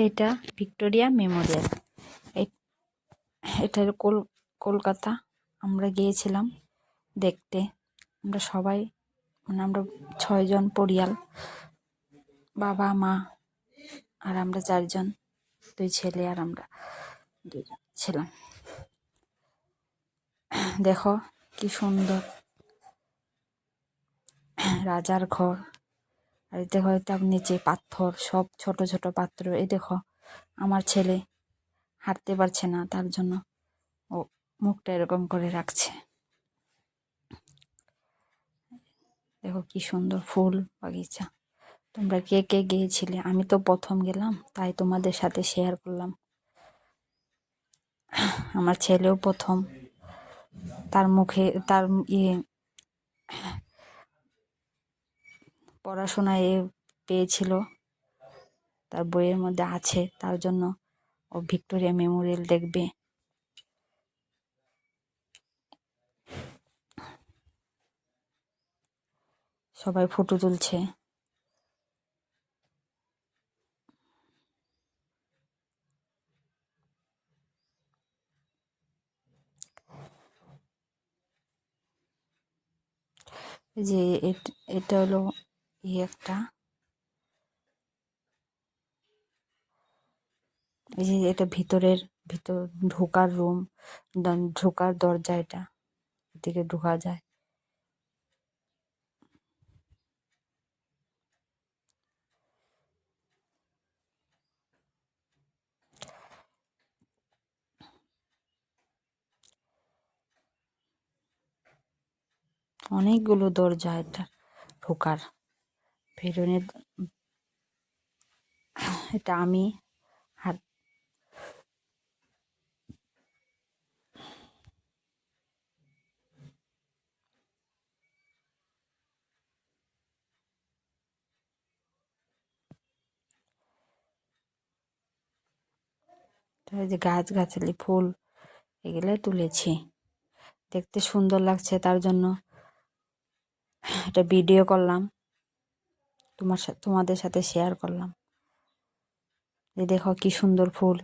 এটা Victoria Memorial. এটা কলকাতা। আমরা গিয়েছিলাম দেখতে। আমরা সবাই আমরা 6 জন পরিয়াল, বাবা মা আর আমরা 4 জন, 2 ছেলে আর আমরা 2 জন ছিলাম। দেখো কি সুন্দর রাজার ঘর। আর দেখো এটা নিচে পাথর, সব ছোট ছোট পাত্র। এই দেখো আমার ছেলে হাঁটতে পারছে না, তার জন্য ও মুখটা এরকম করে রাখছে। দেখো কি সুন্দর ফুল বাগিচা। তোমরা কে কে গিয়েছিলে? আমি তো প্রথম গেলাম, তাই তোমাদের সাথে শেয়ার করলাম। আমার ছেলেও প্রথম, তার মুখে তার পড়াশোনায় পেয়েছিল, তার বইয়ের মধ্যে আছে, তার জন্য ও ভিক্টোরিয়া মেমোরিয়াল দেখবে। সবাই ফটো তুলছে। যে এটা হলো একটা, এই যে এটা ভিতর ঢোকার রুম, ঢোকার দরজা। এটা এদিকে ঢোকা যায়। অনেকগুলো দরজা এটা ঢোকার। ভেতরে এটা আমি হাত যে গাছগাছালি ফুল এগুলো তুলেছি, দেখতে সুন্দর লাগছে, তার জন্য এটা ভিডিও করলাম, তোমাদের সাথে শেয়ার করলাম। এই দেখো কি সুন্দর ফুল।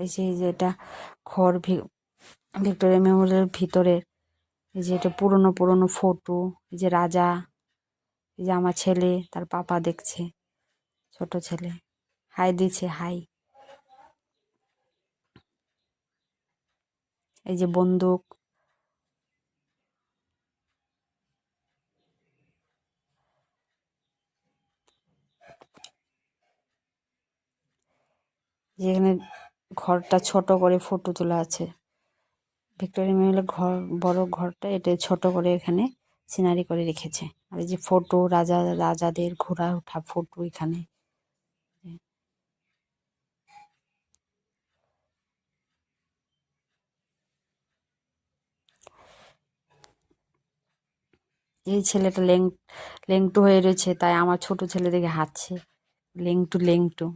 এই যে এটা ঘর, ভিক্টোরিয়া মেমোরিয়ালের ভিতরে। এই যে এটা পুরনো পুরনো ফটো। এই যে রাজা, এই যে আমার ছেলে, তার পাপা দেখছে, ছোট ছেলে হাই দিচ্ছে, হাই। এই যে বন্দুক। যেখানে ঘরটা ছোট করে ফটো তোলা আছে। ভিক্টোরিয়া মেমোরিয়ালের ঘর, বড় ঘরটা, এটা ছোট করে এখানে সিনারি করে রেখেছে। আর এই যে ফটো, রাজাদের ঘোড়া ওঠা ফটো এখানে। এই ছেলেটা লেংটু হয়ে রয়েছে, তাই আমার ছোট ছেলে দেখে হাঁটছে, লেংটু লেংটু।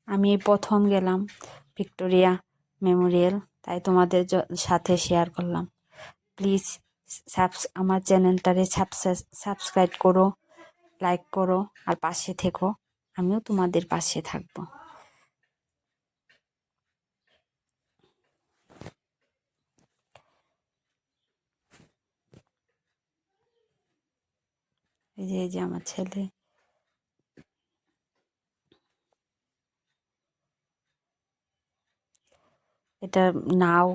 আমি এই প্রথম গেলাম ভিক্টোরিয়া মেমোরিয়াল, তাই তোমাদের সাথে শেয়ার করলাম। প্লিজ আমার চ্যানেলটারে সাবস্ক্রাইব করো, লাইক করো, আর পাশে থেকো। আমিও তোমাদের পাশে থাকবো। এই যে আমার ছেলে। এটা নাও।